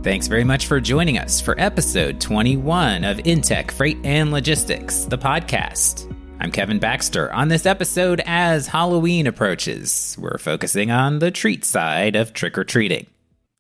Thanks very much for joining us for episode 21 of InTek Freight and Logistics, the podcast. I'm Kevin Baxter. On this episode, as Halloween approaches, we're focusing on the treat side of trick-or-treating.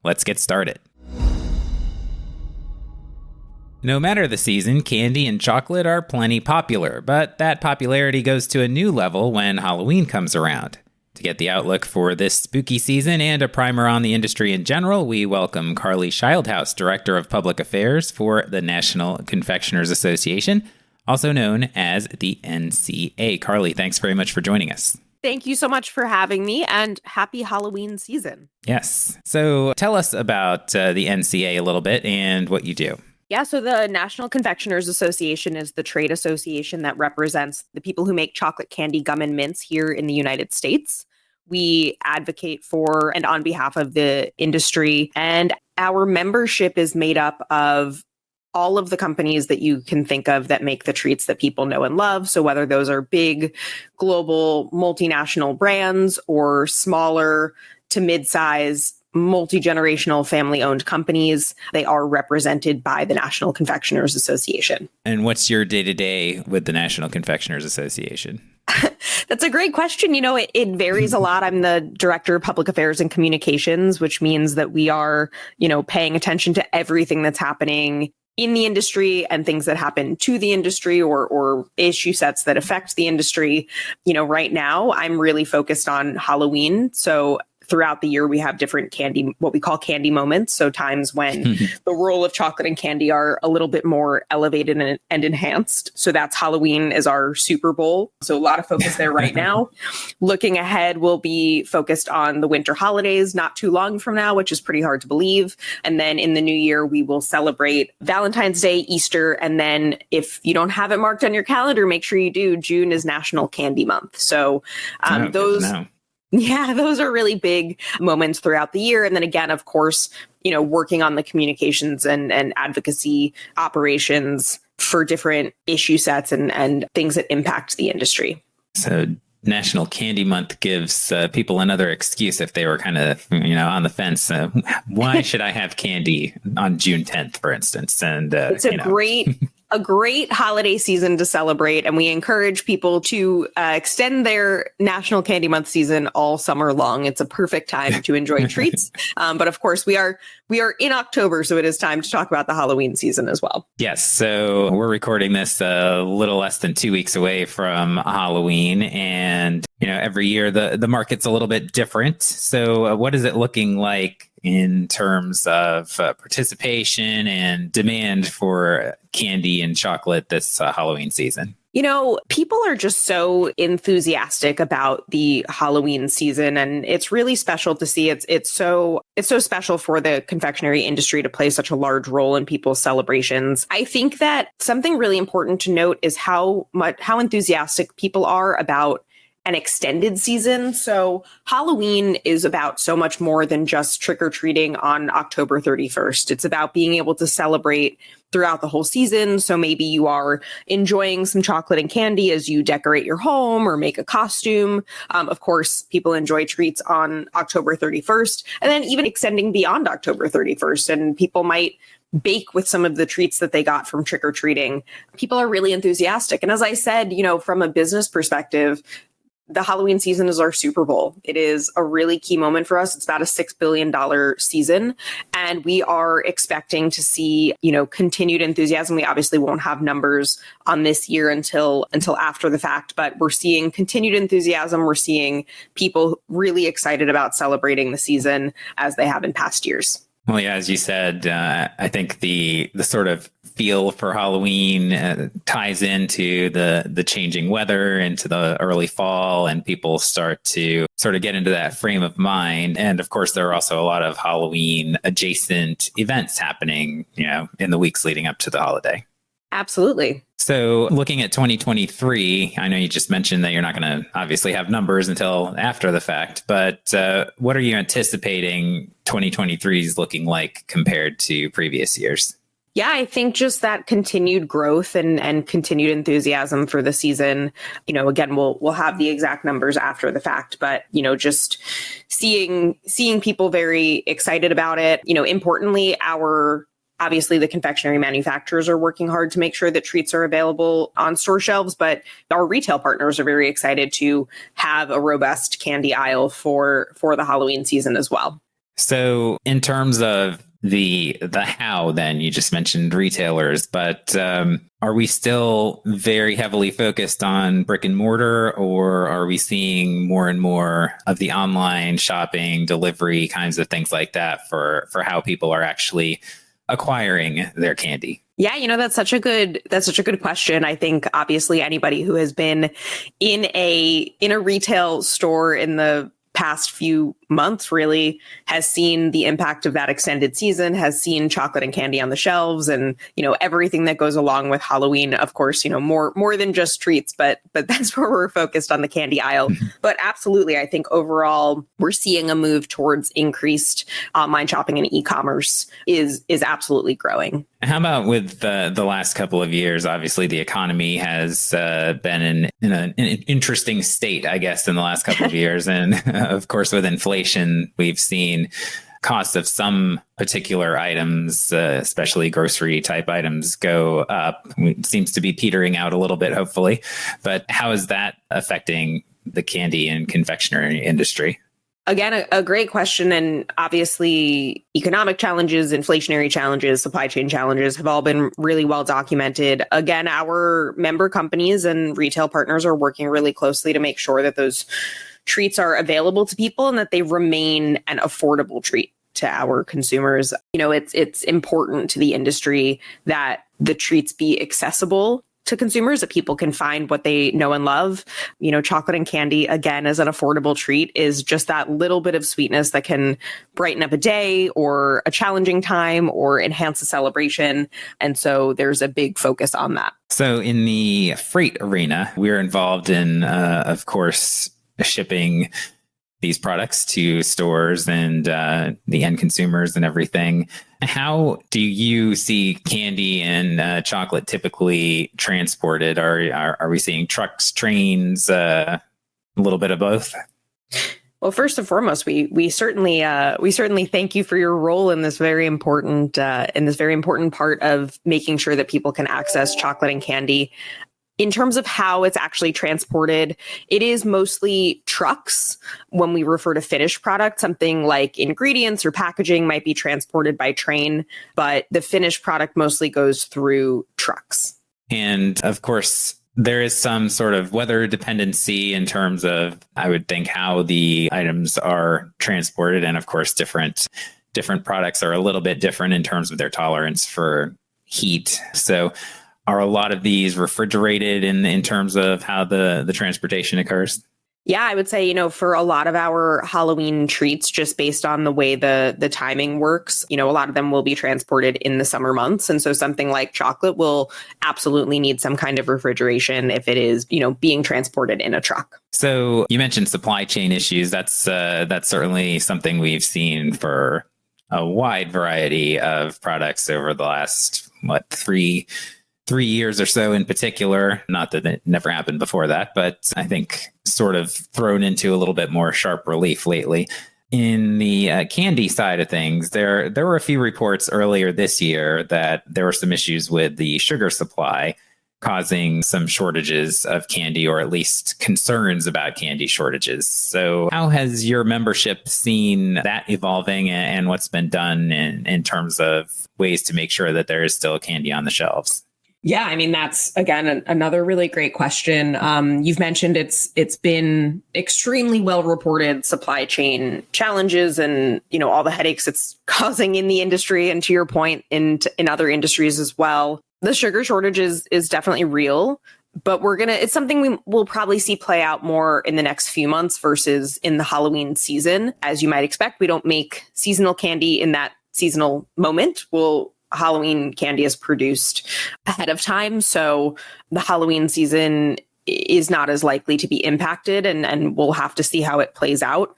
Let's get started. No matter the season, candy and chocolate are plenty popular, but that popularity goes to a new level when Halloween comes around. To get the outlook for this spooky season and a primer on the industry in general, we welcome Carly Schildhaus, Director of Public Affairs for the National Confectioners Association, also known as the NCA. Carly, thanks very much for joining us. Thank you so much for having me, and happy Halloween season. Yes. So tell us about the NCA a little bit and what you do. Yeah, so the National Confectioners Association is the trade association that represents the people who make chocolate candy, gum, and mints here in the United States. We advocate for and on behalf of the industry, and our membership is made up of all of the companies that you can think of that make the treats that people know and love. So whether those are big, global, multinational brands or smaller to mid-size, multi-generational family-owned companies, they are represented by the National Confectioners Association. And what's your day-to-day with the National Confectioners Association? That's a great question. You know, it varies a lot. I'm the Director of Public Affairs and Communications, which means that we are, paying attention to everything that's happening in the industry and things that happen to the industry or issue sets that affect the industry. Right now, I'm really focused on Halloween. So throughout the year, we have different what we call candy moments. So times when the role of chocolate and candy are a little bit more elevated and enhanced. So that's Halloween is our Super Bowl. So a lot of focus there right now. Looking ahead, we'll be focused on the winter holidays not too long from now, which is pretty hard to believe. And then in the new year, we will celebrate Valentine's Day, Easter. And then if you don't have it marked on your calendar, make sure you do. June is National Candy Month. So those are really big moments throughout the year. And then again, of course, working on the communications and advocacy operations for different issue sets and things that impact the industry. So National Candy Month gives people another excuse if they were kind of, on the fence. Why should I have candy on June 10th, for instance? And it's a great holiday season to celebrate, and we encourage people to extend their National Candy Month season all summer long. It's a perfect time to enjoy treats. But of course, we are in October, so it is time to talk about the Halloween season as well. Yes, so we're recording this a little less than 2 weeks away from Halloween, and every year the market's a little bit different. So what is it looking like in terms of participation and demand for candy and chocolate this Halloween season? People are just so enthusiastic about the Halloween season, and it's really special to see. It's so special for the confectionery industry to play such a large role in people's celebrations. I think that something really important to note is how enthusiastic people are about an extended season. So Halloween is about so much more than just trick-or-treating on October 31st. It's about being able to celebrate throughout the whole season. So maybe you are enjoying some chocolate and candy as you decorate your home or make a costume. Of course, people enjoy treats on October 31st, and then even extending beyond October 31st. And people might bake with some of the treats that they got from trick-or-treating. People are really enthusiastic. And as I said, from a business perspective, the Halloween season is our Super Bowl. It is a really key moment for us. It's about a $6 billion season, and we are expecting to see, continued enthusiasm. We obviously won't have numbers on this year until after the fact, but we're seeing continued enthusiasm. We're seeing people really excited about celebrating the season as they have in past years. Well, yeah, as you said, I think the sort of feel for Halloween ties into the changing weather, into the early fall, and people start to sort of get into that frame of mind. And of course, there are also a lot of Halloween adjacent events happening, in the weeks leading up to the holiday. Absolutely. So looking at 2023, I know you just mentioned that you're not going to obviously have numbers until after the fact, but what are you anticipating 2023 is looking like compared to previous years? Yeah, I think just that continued growth and continued enthusiasm for the season. Again, we'll have the exact numbers after the fact, but just seeing people very excited about it. Importantly, obviously the confectionery manufacturers are working hard to make sure that treats are available on store shelves, but our retail partners are very excited to have a robust candy aisle for the Halloween season as well. So in terms of the how, then you just mentioned retailers, but are we still very heavily focused on brick and mortar, or are we seeing more and more of the online shopping, delivery kinds of things like that for how people are actually acquiring their candy? Yeah, that's such a good question. I think obviously anybody who has been in a retail store in the past few months really has seen the impact of that extended season, has seen chocolate and candy on the shelves, and everything that goes along with Halloween. Of course, more than just treats, but that's where we're focused on the candy aisle. But absolutely, I think overall we're seeing a move towards increased online shopping, and e-commerce is absolutely growing. How about with the last couple of years? Obviously, the economy has been in an interesting state, I guess, in the last couple of years. And of course, with inflation, we've seen costs of some particular items, especially grocery type items, go up. It seems to be petering out a little bit, hopefully. But how is that affecting the candy and confectionery industry? Again, a great question. And obviously, economic challenges, inflationary challenges, supply chain challenges have all been really well documented. Again, our member companies and retail partners are working really closely to make sure that those treats are available to people and that they remain an affordable treat to our consumers. It's important to the industry that the treats be accessible to consumers, that people can find what they know and love. Chocolate and candy, again, as an affordable treat, is just that little bit of sweetness that can brighten up a day or a challenging time or enhance a celebration. And so there's a big focus on that. So in the freight arena, we're involved in, of course, shipping these products to stores and the end consumers and everything. How do you see candy and chocolate typically transported? Are we seeing trucks, trains, a little bit of both? Well, first and foremost, we certainly thank you for your role in this very important part of making sure that people can access chocolate and candy. In terms of how it's actually transported, it is mostly trucks. When we refer to finished product, something like ingredients or packaging might be transported by train, but the finished product mostly goes through trucks. And of course, there is some sort of weather dependency in terms of, I would think, how the items are transported. And of course, different products are a little bit different in terms of their tolerance for heat. So are a lot of these refrigerated in terms of how the transportation occurs? Yeah, I would say, for a lot of our Halloween treats, just based on the way the timing works, a lot of them will be transported in the summer months. And so something like chocolate will absolutely need some kind of refrigeration if it is, being transported in a truck. So you mentioned supply chain issues. That's certainly something we've seen for a wide variety of products over the last, 3 years or so in particular. Not that it never happened before that, but I think sort of thrown into a little bit more sharp relief lately. In the candy side of things, there were a few reports earlier this year that there were some issues with the sugar supply causing some shortages of candy, or at least concerns about candy shortages. So how has your membership seen that evolving, and what's been done in terms of ways to make sure that there is still candy on the shelves? Yeah, I mean, that's, again, another really great question. You've mentioned it's been extremely well reported supply chain challenges and, all the headaches it's causing in the industry. And to your point, in other industries as well. The sugar shortage is definitely real, but it's something we will probably see play out more in the next few months versus in the Halloween season. As you might expect, we don't make seasonal candy in that seasonal moment. Halloween candy is produced ahead of time. So the Halloween season is not as likely to be impacted, and we'll have to see how it plays out.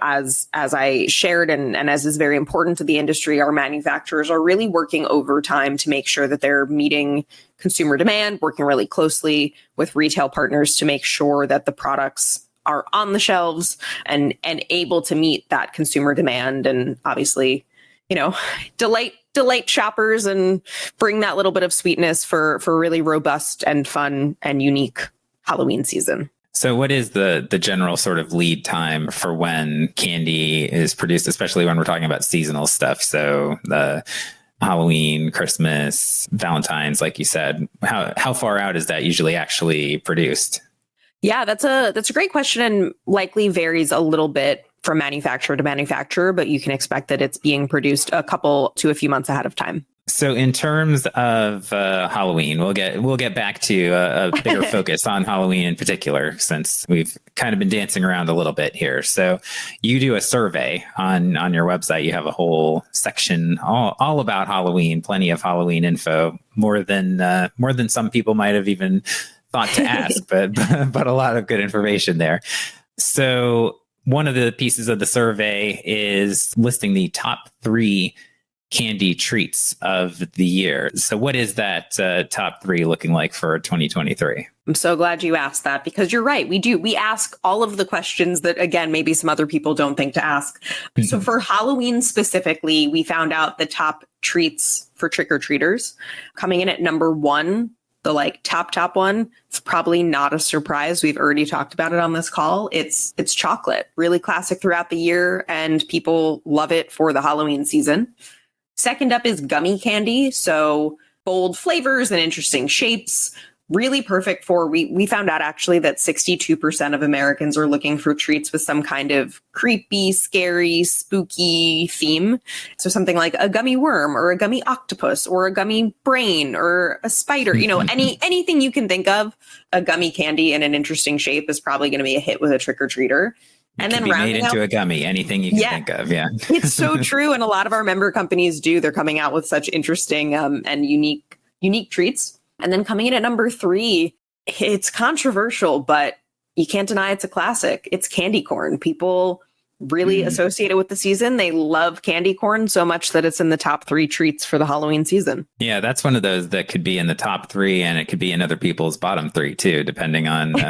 As I shared, and as is very important to the industry, our manufacturers are really working overtime to make sure that they're meeting consumer demand, working really closely with retail partners to make sure that the products are on the shelves and able to meet that consumer demand, and obviously, delight shoppers and bring that little bit of sweetness for a really robust and fun and unique Halloween season. So what is the general sort of lead time for when candy is produced, especially when we're talking about seasonal stuff? So the Halloween, Christmas, Valentine's, like you said, how far out is that usually actually produced? Yeah, that's a great question, and likely varies a little bit from manufacturer to manufacturer, but you can expect that it's being produced a couple to a few months ahead of time. So in terms of Halloween, we'll get back to a bigger focus on Halloween in particular, since we've kind of been dancing around a little bit here. So you do a survey on your website. You have a whole section all about Halloween, plenty of Halloween info, more than some people might have even thought to ask, but a lot of good information there. So one of the pieces of the survey is listing the top 3 candy treats of the year. So what is that top 3 looking like for 2023? I'm so glad you asked that, because you're right. We ask all of the questions that, again, maybe some other people don't think to ask. Mm-hmm. So for Halloween specifically, we found out the top treats for trick-or-treaters. Coming in at number 1, the top one, it's probably not a surprise. We've already talked about it on this call. It's chocolate, really classic throughout the year, and people love it for the Halloween season. Second up is gummy candy. So bold flavors and interesting shapes, really perfect for, we found out actually that 62% of Americans are looking for treats with some kind of creepy, scary, spooky theme. So something like a gummy worm or a gummy octopus or a gummy brain or a spider, anything you can think of, a gummy candy in an interesting shape is probably going to be a hit with a trick-or-treater. And then made into a gummy, anything you can think of. Yeah, it's so true. And a lot of our member companies do. They're coming out with such interesting and unique treats. And then coming in at number 3, it's controversial, but you can't deny it's a classic. It's candy corn. People really associate it with the season. They love candy corn so much that it's in the top 3 treats for the Halloween season. Yeah, that's one of those that could be in the top 3, and it could be in other people's bottom 3 too, depending on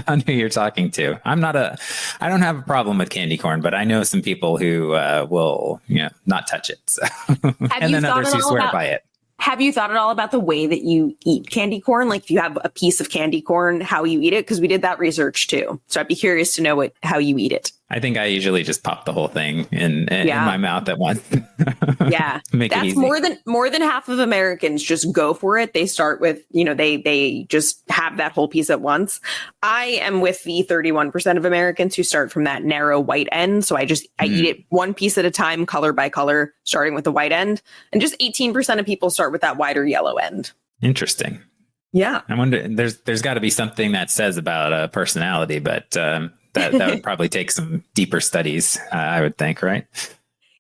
on who you're talking to. I don't have a problem with candy corn, but I know some people who will, not touch it. So. And then others who swear by it. Have you thought at all about the way that you eat candy corn? Like if you have a piece of candy corn, how you eat it? Because we did that research too. So I'd be curious to know how you eat it. I think I usually just pop the whole thing in my mouth at once. Yeah. That's more than half of Americans just go for it. They start with, they just have that whole piece at once. I am with the 31% of Americans who start from that narrow white end. So I eat it one piece at a time, color by color, starting with the white end. And just 18% of people start with that wider yellow end. Interesting. Yeah. I wonder, there's got to be something that says about a personality, but that would probably take some deeper studies, I would think, right?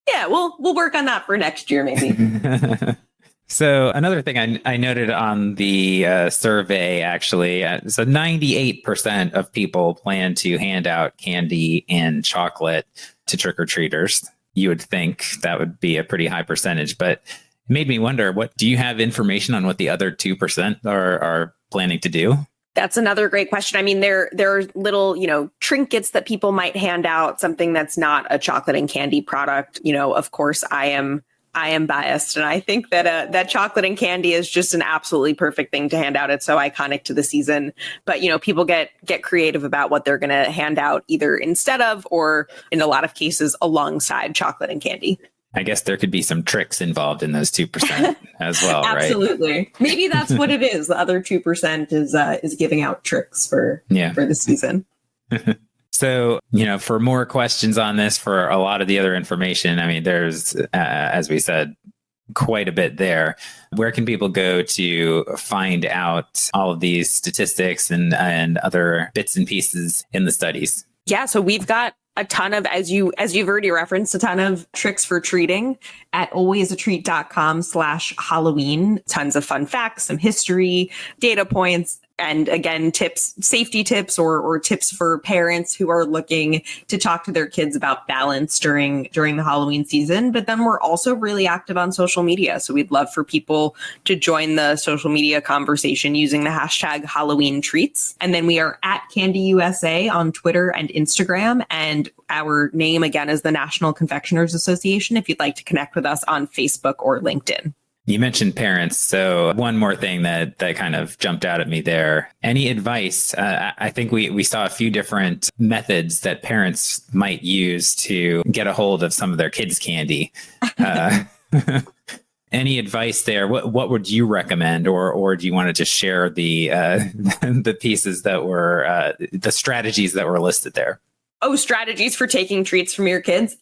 Yeah, we'll work on that for next year, maybe. So another thing I noted on the survey, actually, so 98% of people plan to hand out candy and chocolate to trick-or-treaters. You would think that would be a pretty high percentage, but it made me wonder, do you have information on what the other 2% are planning to do? That's another great question. I mean, there are little, trinkets that people might hand out, something that's not a chocolate and candy product. Of course, I am biased, and I think that that chocolate and candy is just an absolutely perfect thing to hand out. It's so iconic to the season. But people get creative about what they're going to hand out, either instead of or in a lot of cases alongside chocolate and candy. I guess there could be some tricks involved in those 2% as well, right? Absolutely. Maybe that's what it is. The other 2% is giving out tricks for the season. So, for more questions on this, for a lot of the other information, I mean, there's, as we said, quite a bit there. Where can people go to find out all of these statistics and other bits and pieces in the studies? Yeah, so we've got a ton of, as you've already referenced, a ton of tricks for treating at alwaysatreat.com/Halloween. Tons of fun facts, some history, data points, And again, safety tips or tips for parents who are looking to talk to their kids about balance during the Halloween season. But then we're also really active on social media. So we'd love for people to join the social media conversation using the hashtag Halloween treats. And then we are at Candy USA on Twitter and Instagram. And our name again is the National Confectioners Association if you'd like to connect with us on Facebook or LinkedIn. You mentioned parents, so one more thing that kind of jumped out at me there. Any advice? I think we saw a few different methods that parents might use to get a hold of some of their kids' candy. Any advice there? What would you recommend, or do you want to just share the the pieces that were the strategies that were listed there? Oh, strategies for taking treats from your kids.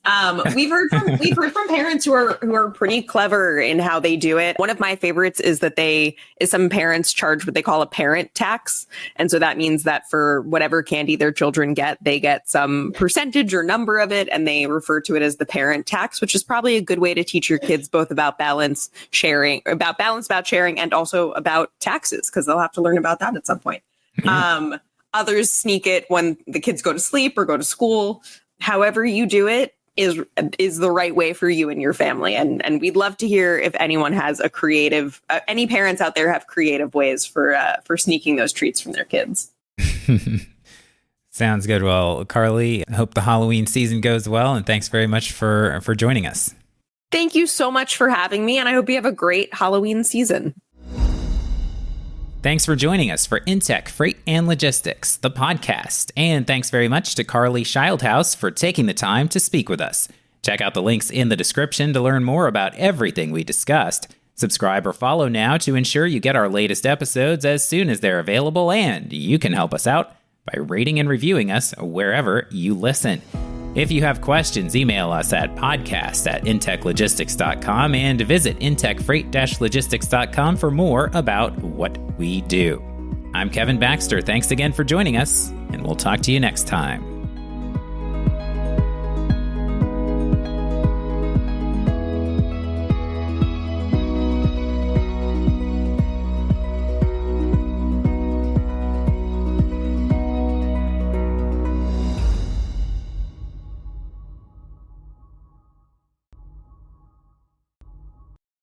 We've heard from parents who are pretty clever in how they do it. One of my favorites is that some parents charge what they call a parent tax. And so that means that for whatever candy their children get, they get some percentage or number of it, and they refer to it as the parent tax, which is probably a good way to teach your kids both about balance, sharing, and also about taxes, because they'll have to learn about that at some point. Mm-hmm. Others sneak it when the kids go to sleep or go to school. However you do it is the right way for you and your family. And we'd love to hear if anyone has a creative, any parents out there have creative ways for sneaking those treats from their kids. Sounds good. Well, Carly, I hope the Halloween season goes well, and thanks very much for joining us. Thank you so much for having me, and I hope you have a great Halloween season. Thanks for joining us for InTek Freight and Logistics, the podcast. And thanks very much to Carly Schildhaus for taking the time to speak with us. Check out the links in the description to learn more about everything we discussed. Subscribe or follow now to ensure you get our latest episodes as soon as they're available, and you can help us out by rating and reviewing us wherever you listen. If you have questions, email us at podcast@intechlogistics.com and visit intechfreight-logistics.com for more about what we do. I'm Kevin Baxter. Thanks again for joining us, and we'll talk to you next time.